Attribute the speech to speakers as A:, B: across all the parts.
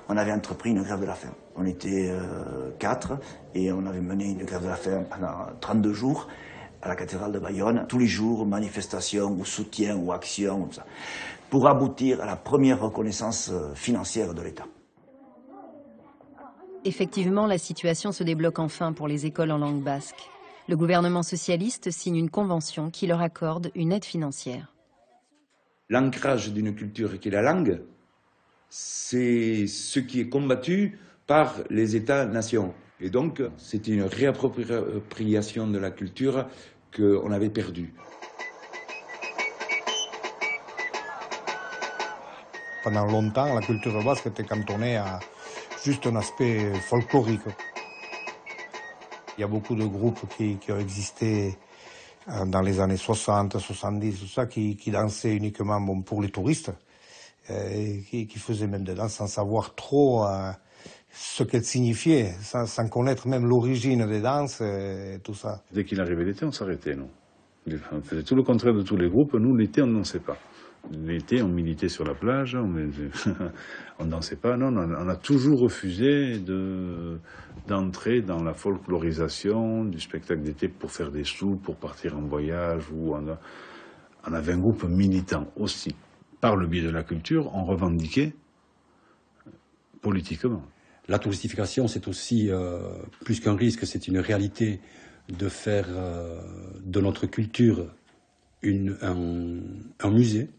A: On avait entrepris une grève de la faim. On était 4 et on avait mené une grève de la faim pendant 32 jours à la cathédrale de Bayonne. Tous les jours, manifestations ou soutien ou actions, tout ça, pour aboutir à la première reconnaissance financière de l'État.
B: Effectivement, la situation se débloque enfin pour les écoles en langue basque. Le gouvernement socialiste signe une convention qui leur accorde une aide financière.
C: L'ancrage d'une culture qui est la langue, c'est ce qui est combattu par les États-nations. Et donc, c'était une réappropriation de la culture qu'on avait perdue.
D: Pendant longtemps, la culture basque était cantonnée à juste un aspect folklorique. Il y a beaucoup de groupes qui ont existé dans les années 60, 70, tout ça, qui dansaient uniquement pour les touristes, qui faisaient même des danses sans savoir trop ce qu'elles signifiaient, sans connaître même l'origine des danses et tout ça.
E: Dès qu'il arrivait l'été, on s'arrêtait, nous. On faisait tout le contraire de tous les groupes. Nous, l'été, on ne dansait pas. L'été, on militait sur la plage, on ne dansait pas. Non, on a toujours refusé d'entrer dans la folklorisation du spectacle d'été pour faire des sous, pour partir en voyage. On avait un groupe militant aussi. Par le biais de la culture, on revendiquait politiquement.
F: La touristification, c'est aussi plus qu'un risque, c'est une réalité de faire de notre culture un musée.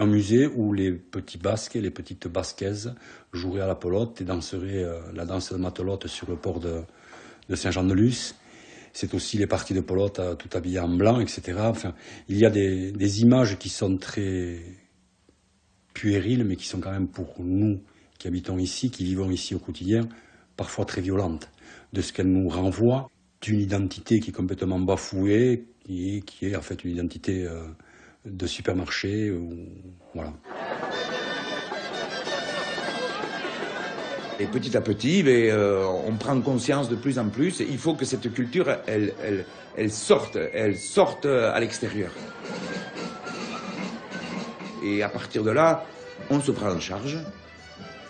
F: Un musée où les petits basques et les petites basquaises joueraient à la pelote et danseraient la danse de matelote sur le port de Saint-Jean-de-Luz. C'est aussi les parties de pelote tout habillées en blanc, etc. Enfin, il y a des images qui sont très puériles, mais qui sont quand même pour nous qui habitons ici, qui vivons ici au quotidien, parfois très violentes, de ce qu'elles nous renvoient, d'une identité qui est complètement bafouée, qui est en fait une identité de supermarché, voilà.
C: Et petit à petit, on prend conscience de plus en plus, il faut que cette culture, elle sorte à l'extérieur. Et à partir de là, on se prend en charge,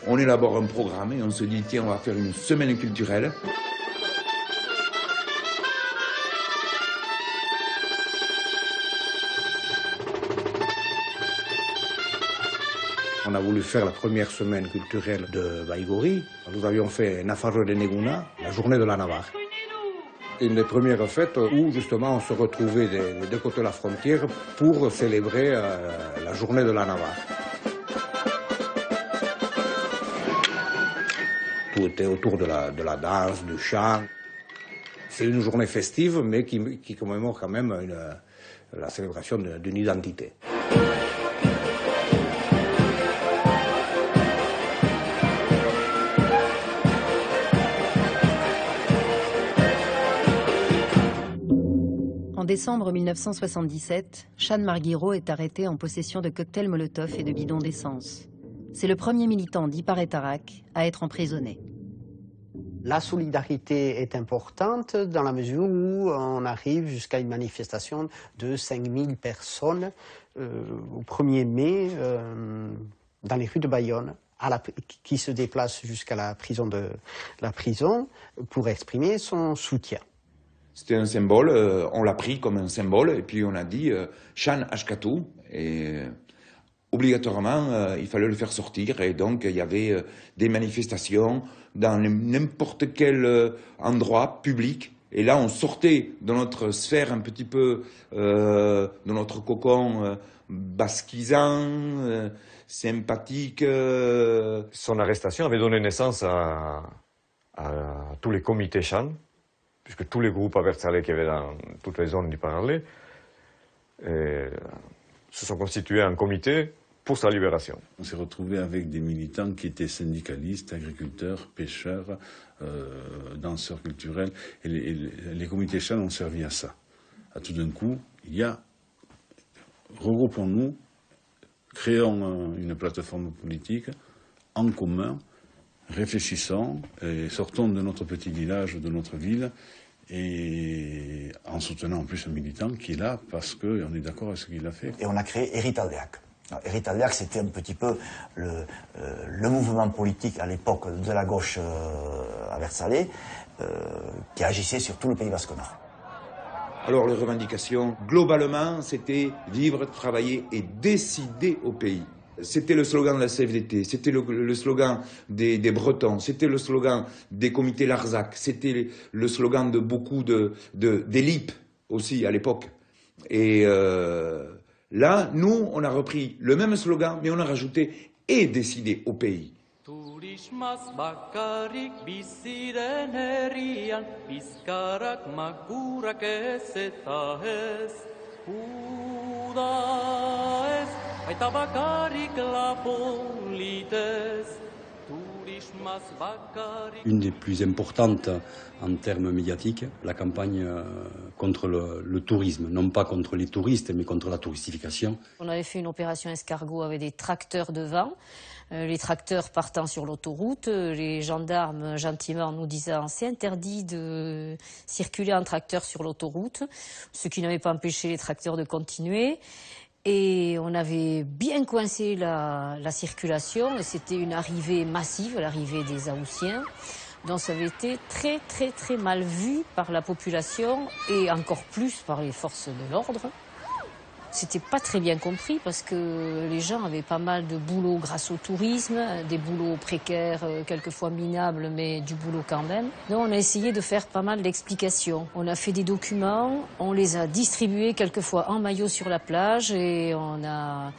C: on élabore un programme et on se dit, tiens, on va faire une semaine culturelle.
D: On a voulu faire la première semaine culturelle de Baïgori. Nous avions fait Nafarro de Neguna, la journée de la Navarre. Une des premières fêtes où justement on se retrouvait des deux côtés de la frontière pour célébrer la journée de la Navarre. Tout était autour de la danse, du chant. C'est une journée festive mais qui commémore quand même la célébration d'une identité.
B: En décembre 1977, Chan Marguiro est arrêté en possession de cocktails Molotov et de bidons d'essence. C'est le premier militant d'Ipare-Tarak à être emprisonné.
G: La solidarité est importante dans la mesure où on arrive jusqu'à une manifestation de 5000 personnes au 1er mai dans les rues de Bayonne, qui se déplacent jusqu'à la prison pour exprimer son soutien.
C: C'était un symbole, on l'a pris comme un symbole, et puis on a dit Chan Ashkatu, et obligatoirement il fallait le faire sortir, et donc il y avait des manifestations dans n'importe quel endroit public, et là on sortait de notre sphère un petit peu, de notre cocon basquisant, sympathique.
H: Son arrestation avait donné naissance à tous les comités Chan, puisque tous les groupes abertzalais qu'il y avait dans toutes les zones du Parler se sont constitués en comité pour sa libération.
E: On s'est retrouvé avec des militants qui étaient syndicalistes, agriculteurs, pêcheurs, danseurs culturels, et les comités Chan ont servi à ça. À tout d'un coup, il y a, regroupons-nous, créons une plateforme politique en commun, réfléchissons et sortons de notre petit village, de notre ville, et en soutenant en plus un militant qui est là parce qu'on est d'accord avec ce qu'il a fait.
A: Et on a créé Héritaldeak. Éric Taberg, c'était un petit peu le mouvement politique à l'époque de la gauche à Versailles, qui agissait sur tout le Pays Basque Nord.
C: Alors les revendications, globalement, c'était vivre, travailler et décider au pays. C'était le slogan de la CFDT, c'était le slogan des Bretons, c'était le slogan des comités Larzac, c'était le slogan de beaucoup des LIP aussi à l'époque. Et là, nous, on a repris le même slogan, mais on a rajouté « et décider au pays ».
F: Une des plus importantes en termes médiatiques, la campagne contre le tourisme, non pas contre les touristes, mais contre la touristification.
I: On avait fait une opération escargot avec des tracteurs devant, les tracteurs partant sur l'autoroute, les gendarmes gentiment nous disant c'est interdit de circuler en tracteur sur l'autoroute, ce qui n'avait pas empêché les tracteurs de continuer. Et on avait bien coincé la circulation et c'était une arrivée massive, l'arrivée des Haussiens. Donc ça avait été très très très mal vu par la population et encore plus par les forces de l'ordre. C'était pas très bien compris parce que les gens avaient pas mal de boulot grâce au tourisme, des boulots précaires, quelquefois minables, mais du boulot quand même. Donc on a essayé de faire pas mal d'explications. On a fait des documents, on les a distribués quelquefois en maillot sur la plage et on a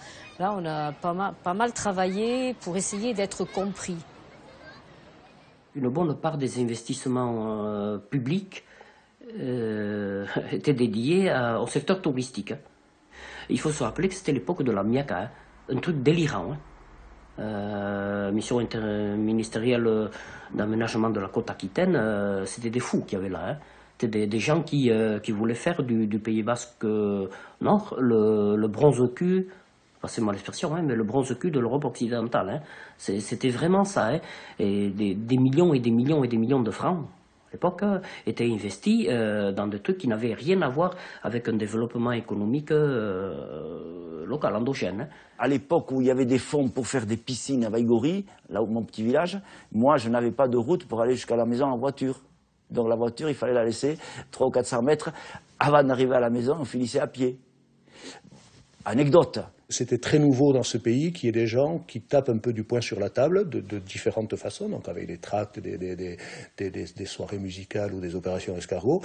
I: pas mal travaillé pour essayer d'être compris.
J: Une bonne part des investissements publics étaient dédiés au secteur touristique. Il faut se rappeler que c'était l'époque de la Miaka, un truc délirant. Mission interministérielle d'aménagement de la côte aquitaine, c'était des fous qu'il y avait là. C'était des gens qui voulaient faire du Pays Basque Nord le bronze cul, passez-moi l'expression, mais le bronze cul de l'Europe occidentale. C'était vraiment ça. Et des millions et des millions et des millions de francs à l'époque, étaient investis dans des trucs qui n'avaient rien à voir avec un développement économique local, endogène.
A: À l'époque où il y avait des fonds pour faire des piscines à Vaïgori, là où mon petit village, moi je n'avais pas de route pour aller jusqu'à la maison en voiture. Donc la voiture, il fallait la laisser 300 ou 400 mètres avant d'arriver à la maison, on finissait à pied. Anecdote.
K: C'était très nouveau dans ce pays qu'il y ait des gens qui tapent un peu du poing sur la table de différentes façons, donc avec des tracts, des soirées musicales ou des opérations escargot.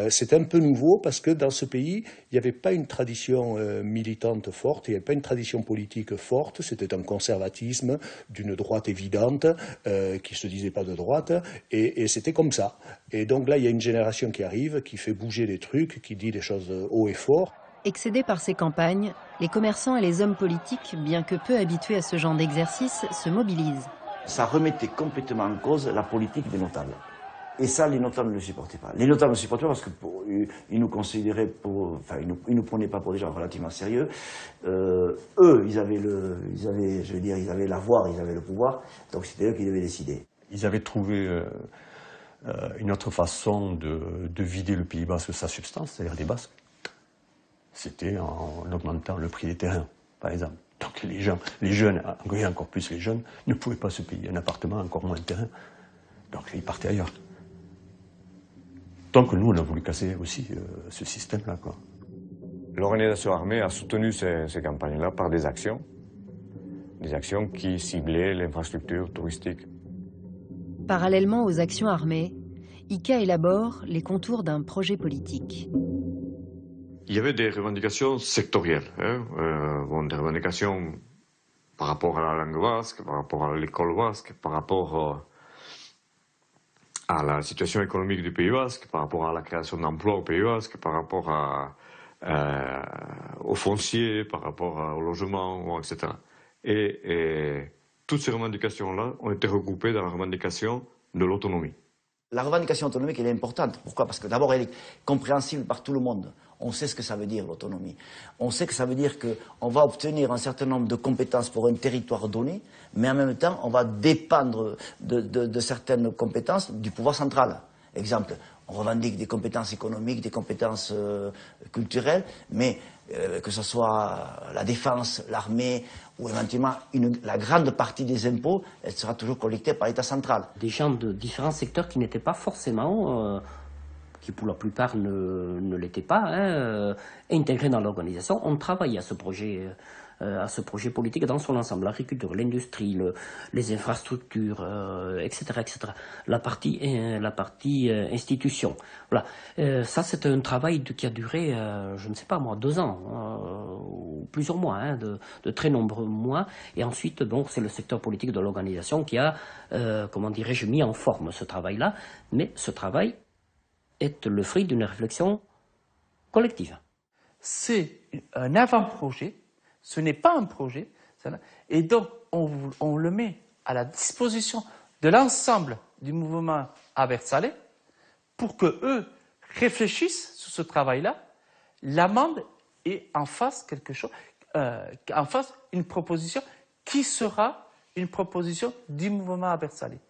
K: C'était un peu nouveau parce que dans ce pays, il n'y avait pas une tradition militante forte, il n'y avait pas une tradition politique forte, c'était un conservatisme d'une droite évidente qui ne se disait pas de droite, et c'était comme ça. Et donc là, il y a une génération qui arrive, qui fait bouger les trucs, qui dit des choses haut et fort.
B: Excédés par ces campagnes, les commerçants et les hommes politiques, bien que peu habitués à ce genre d'exercice, se mobilisent.
A: Ça remettait complètement en cause la politique des notables. Et ça, les notables ne le supportaient pas. Les notables ne le supportaient pas parce qu'ils nous considéraient ils nous prenaient pas pour des gens relativement sérieux. Eux, ils avaient l'avoir, ils avaient le pouvoir, donc c'était eux qui devaient décider.
L: Ils avaient trouvé une autre façon de vider le Pays Basque de sa substance, c'est-à-dire des Basques. C'était en augmentant le prix des terrains, par exemple. Donc les jeunes, et encore plus les jeunes, ne pouvaient pas se payer un appartement, encore moins un terrain. Donc ils partaient ailleurs. Donc nous, on a voulu casser aussi ce système-là, quoi.
H: L'organisation armée a soutenu ces campagnes-là par des actions qui ciblaient l'infrastructure touristique.
B: Parallèlement aux actions armées, ICA élabore les contours d'un projet politique.
H: Il y avait des revendications sectorielles, des revendications par rapport à la langue basque, par rapport à l'école basque, par rapport à la situation économique du Pays Basque, par rapport à la création d'emplois au Pays Basque, par rapport au foncier, par rapport au logement, etc. Et toutes ces revendications-là ont été regroupées dans la revendication de l'autonomie.
A: La revendication autonomique, elle est importante. Pourquoi? Parce que d'abord, elle est compréhensible par tout le monde. On sait ce que ça veut dire, l'autonomie. On sait que ça veut dire qu'on va obtenir un certain nombre de compétences pour un territoire donné, mais en même temps, on va dépendre de certaines compétences du pouvoir central. Exemple, on revendique des compétences économiques, des compétences culturelles, mais que ce soit la défense, l'armée, ou éventuellement la grande partie des impôts, elle sera toujours collectée par l'État central.
J: Des gens de différents secteurs qui n'étaient pas forcément, qui pour la plupart ne l'étaient pas, intégrés dans l'organisation, ont travaillé à ce projet politique dans son ensemble, l'agriculture, l'industrie, les infrastructures, etc., etc. La partie institution. Voilà. Ça, c'est un travail qui a duré, je ne sais pas moi, 2 ans, ou plusieurs mois, de très nombreux mois. Et ensuite, donc, c'est le secteur politique de l'organisation qui a, comment dirais-je, mis en forme ce travail-là. Mais ce travail est le fruit d'une réflexion collective.
M: C'est un avant-projet. Ce n'est pas un projet, et donc on le met à la disposition de l'ensemble du mouvement à Versailles pour qu'eux réfléchissent sur ce travail-là, l'amendent et en fassent quelque chose, en fassent une proposition qui sera une proposition du mouvement à Versailles,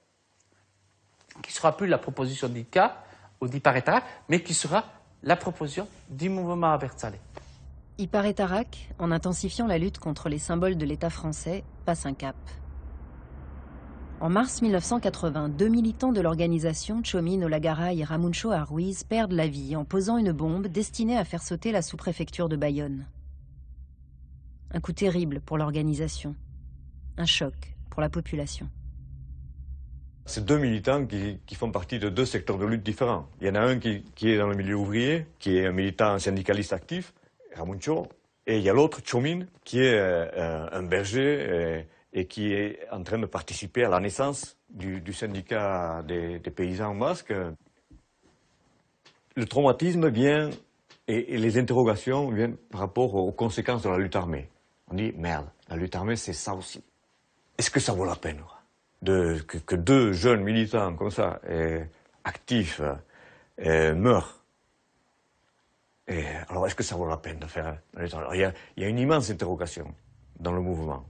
M: qui ne sera plus la proposition d'ICA ou d'Iparetara, mais qui sera la proposition du mouvement à Versailles.
B: Iparetarac, en intensifiant la lutte contre les symboles de l'État français, passe un cap. En mars 1980, 2 militants de l'organisation, Tchomin Olagaray et Ramuncho Arruiz, perdent la vie en posant une bombe destinée à faire sauter la sous-préfecture de Bayonne. Un coup terrible pour l'organisation. Un choc pour la population.
H: C'est 2 militants qui font partie de 2 secteurs de lutte différents. Il y en a un qui est dans le milieu ouvrier, qui est un militant syndicaliste actif, Ramuncho, et il y a l'autre, Tchomin, qui est un berger et qui est en train de participer à la naissance du syndicat des paysans basques. Le traumatisme vient, et les interrogations viennent par rapport aux conséquences de la lutte armée. On dit, merde, la lutte armée, c'est ça aussi. Est-ce que ça vaut la peine que 2 jeunes militants comme ça, actifs, meurent? Et alors, est-ce que ça vaut la peine de faire la lutte armée? Alors, il y a une immense interrogation dans le mouvement.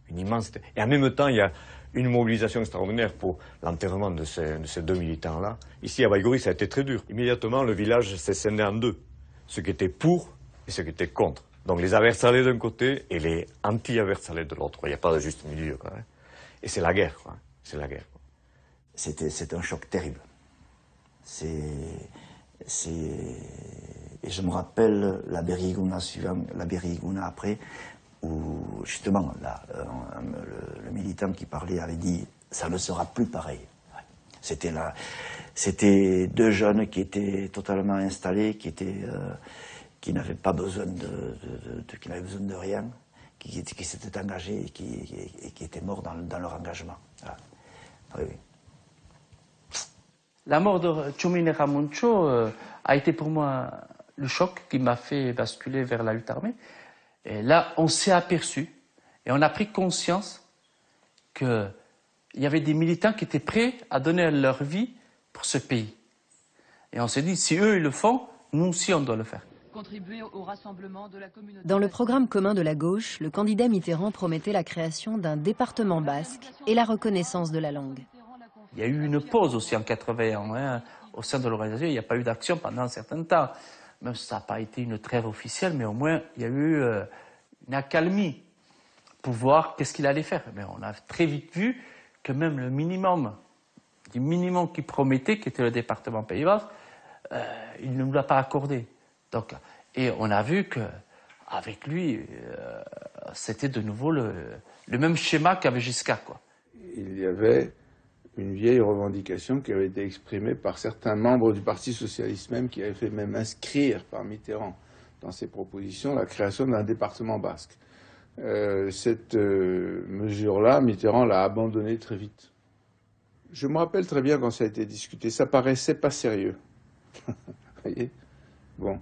H: Et en même temps, il y a une mobilisation extraordinaire pour l'enterrement de ces 2 militants-là. Ici, à Baïgori, ça a été très dur. Immédiatement, le village s'est scindé en 2. Ceux qui étaient pour et ceux qui étaient contre. Donc les aversalais d'un côté et les anti-aversalais de l'autre. Il n'y a pas de juste milieu, quoi. Et c'est la guerre, quoi. C'est la guerre.
A: C'est un choc terrible. Et je me rappelle la Beriguna suivant, la Beriguna après, où justement là, le militant qui parlait avait dit ça ne sera plus pareil. C'était 2 jeunes qui étaient totalement installés, qui n'avaient pas besoin qui n'avaient besoin de rien, qui s'étaient engagés et qui étaient morts dans leur engagement. Voilà. Oui, oui.
M: La mort de Tchomin et Ramuncho a été pour moi le choc qui m'a fait basculer vers la lutte armée. Et là, on s'est aperçu et on a pris conscience qu'il y avait des militants qui étaient prêts à donner leur vie pour ce pays. Et on s'est dit, si eux ils le font, nous aussi on doit le faire.
B: Contribuer au rassemblement de la communauté. Dans le programme commun de la gauche, le candidat Mitterrand promettait la création d'un département basque et la reconnaissance de la langue.
M: Il y a eu une pause aussi en 81, au sein de l'organisation, il n'y a pas eu d'action pendant un certain temps. Même si ça n'a pas été une trêve officielle, mais au moins il y a eu une accalmie pour voir qu'est-ce qu'il allait faire. Mais on a très vite vu que même le minimum, du minimum qu'il promettait, qui était le département Pays Basque, il ne nous l'a pas accordé. Donc, et on a vu qu'avec lui, c'était de nouveau le même schéma qu'avec Giscard, quoi.
N: Il y avait une vieille revendication qui avait été exprimée par certains membres du Parti socialiste même, qui avaient fait même inscrire par Mitterrand dans ses propositions la création d'un département basque. Cette mesure-là, Mitterrand l'a abandonnée très vite. Je me rappelle très bien quand ça a été discuté, ça paraissait pas sérieux. Vous voyez ? Bon.